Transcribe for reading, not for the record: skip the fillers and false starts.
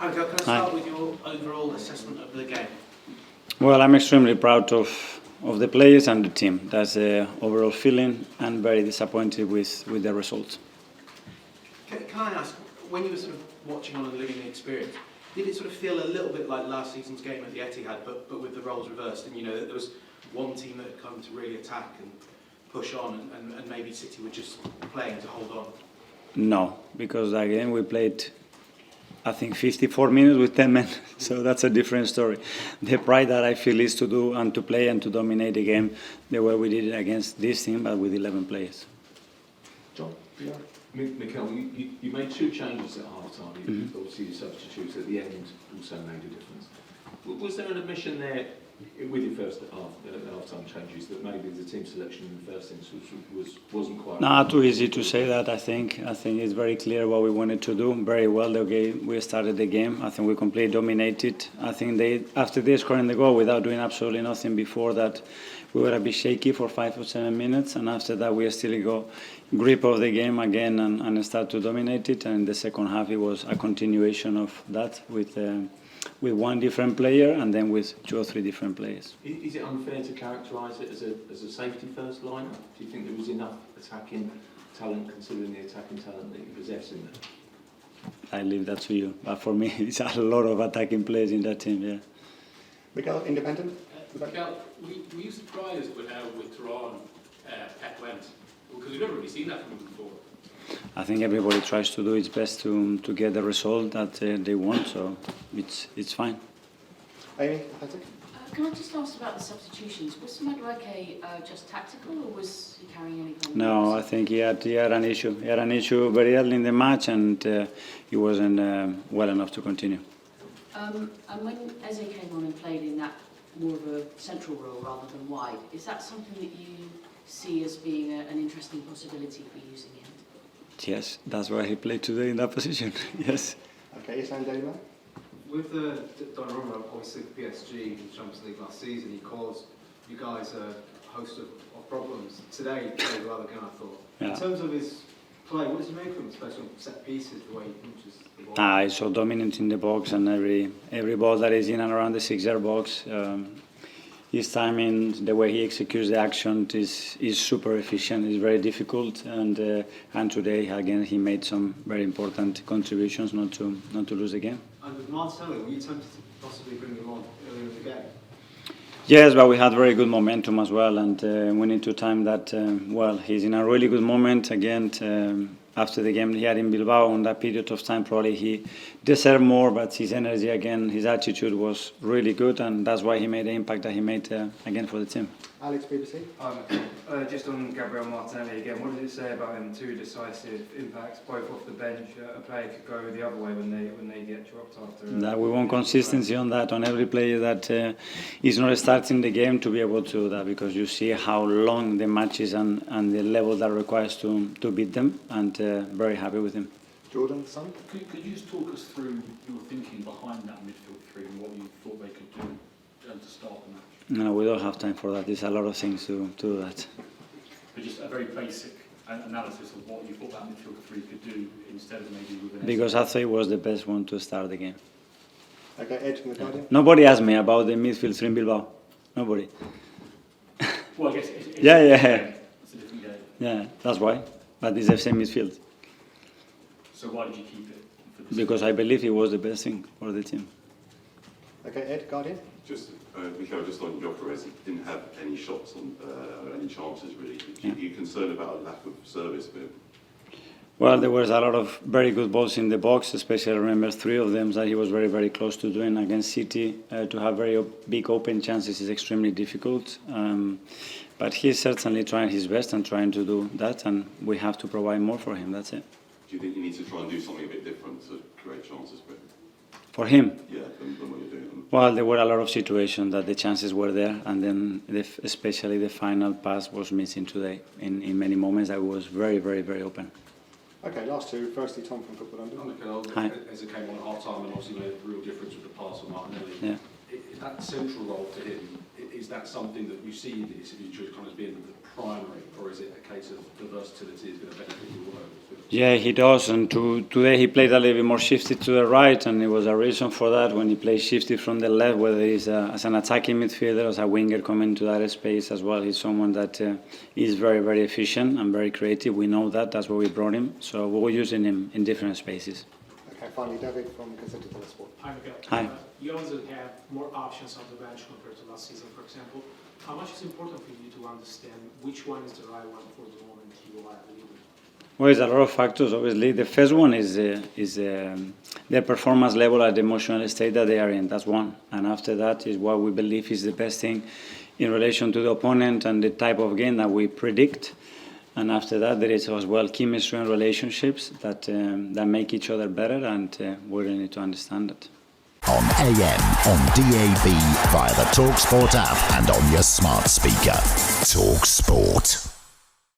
Okay, can I start with your overall assessment of the game? Well, I'm extremely proud of the players and the team. That's the overall feeling, and very disappointed with the results. Can I ask, when you were sort of watching on and living the experience, did it sort of feel a little bit like last season's game at the Etihad, but with the roles reversed? And you know, that there was one team that had come to really attack and push on, and maybe City were just playing to hold on? No, because again we played, I think, 54 minutes with 10 men, so that's a different story. The pride that I feel is to do and to play and to dominate the game the way we did it against this team, but with 11 players. John? Yeah. Mikel, you made two changes at half-time. Obviously, your substitutes at the end also made a difference. Was there an admission there with your first half-time changes that maybe the team selection in the first instance wasn't quite? Not too easy to say that. I think it's very clear what we wanted to do. Very well, we started the game. I think we completely dominated. I think after they scoring the goal without doing absolutely nothing before that, we were a bit shaky for 5 or 7 minutes, and after that we still got grip of the game again and start to dominate it. And in the second half it was a continuation of that with one different player and then with 2 or 3 different players. Is it unfair to characterise it as a safety first lineup? Do you think there was enough attacking talent, considering the attacking talent that you possess in there? I leave that to you, but for me it's a lot of attacking players in that team. Yeah. Mikel, independent? Mikel, were you surprised with how withdrawn Pep went? Because we've never really seen that from him before. I think everybody tries to do its best to get the result that they want, so it's fine. Amy, authentic? Can I just ask about the substitutions? Was Madueke just tactical, or was he carrying anything? No, I think he had an issue. He had an issue very early in the match, and he wasn't well enough to continue. And when Eze came on and played in that more of a central role rather than wide, is that something that you see as being an interesting possibility for using him? Yes, that's why he played today in that position. Yes. Okay, yes, and David? With Donnarumma, obviously PSG in the Champions League last season, he caused you guys a host of problems. Today, he played well again, I thought. Yeah. In terms of his play, what does he make of him, especially on set pieces, the way he punches the ball? He's so dominant in the box, and every ball that is in and around the 6-yard box, his timing, the way he executes the action is super efficient. It's very difficult, and today again he made some very important contributions not to lose the game. And with Martinelli, were you tempted to possibly bring him on earlier in the game? Yes, but we had very good momentum as well, and we need to time that well. He's in a really good moment again. After the game he had in Bilbao, on that period of time, probably he deserved more, but his energy again, his attitude was really good, and that's why he made the impact that he made again for the team. Alex, BBC? Just on Gabriel Martinelli again, what does it say about him? 2 decisive impacts, both off the bench. A player could go the other way when they get dropped after. That we want consistency on that, on every player that is not starting the game to be able to do that, because you see how long the matches and the level that requires to beat them, and very happy with him. Jordan, son? Could you just talk us through your thinking behind that midfield 3 and what you thought they could do to start the match? No, we don't have time for that. There's a lot of things to do that. But just a very basic analysis of what you thought that midfield 3 could do instead of maybe with an... Because I thought it was the best one to start the game. Okay, Ed from The Guardian? Nobody asked me about the midfield 3 in Bilbao. Nobody. Well, I guess it's Yeah. It's a different game. Yeah, that's why. But it's the same midfield. So why did you keep it? For this Because I believe it was the best thing for the team. Okay, Ed, Guardian? Just, Mikel, just on Gyökeres, he didn't have any shots on, any chances really. Are you concerned about a lack of service for him? Well, there was a lot of very good balls in the box, especially I remember 3 of them that he was very, very close to doing against City. To have very big open chances is extremely difficult. But he's certainly trying his best and trying to do that, and we have to provide more for him, that's it. Do you think you need to try and do something a bit different to create chances for him? For him? Yeah, than what you're doing. Well, there were a lot of situations that the chances were there, and then especially the final pass was missing today. In many moments, I was very, very, very open. Okay, last 2. Firstly, Tom from Football London. Mikel, Hi. as it came on at half-time and obviously made a real difference with the pass on Martinelli. Yeah. That central role to him, is that something that you see in his future kind of being the primary, or is it a case of the versatility is going to benefit you all over the field? Yeah, he does. And today he played a little bit more shifted to the right, and it was a reason for that when he plays shifted from the left, whether he's as an attacking midfielder, as a winger coming to that space as well. He's someone that is very, very efficient and very creative. We know that. That's why we brought him. So we're using him in different spaces. Okay, finally, David from Gazzetta dello Sport. Hi, Mikel. Hi. You also have more options on the bench compared to last season, for example. How much is important for you to understand which one is the right one for the moment you are leaving? Well, there's a lot of factors, obviously. The first one is their performance level at the emotional state that they are in. That's one. And after that is what we believe is the best thing in relation to the opponent and the type of game that we predict. And after that, there is as well chemistry and relationships that make each other better, and we really need to understand that. On AM, on DAB, via the talkSPORT app and on your smart speaker. talkSPORT.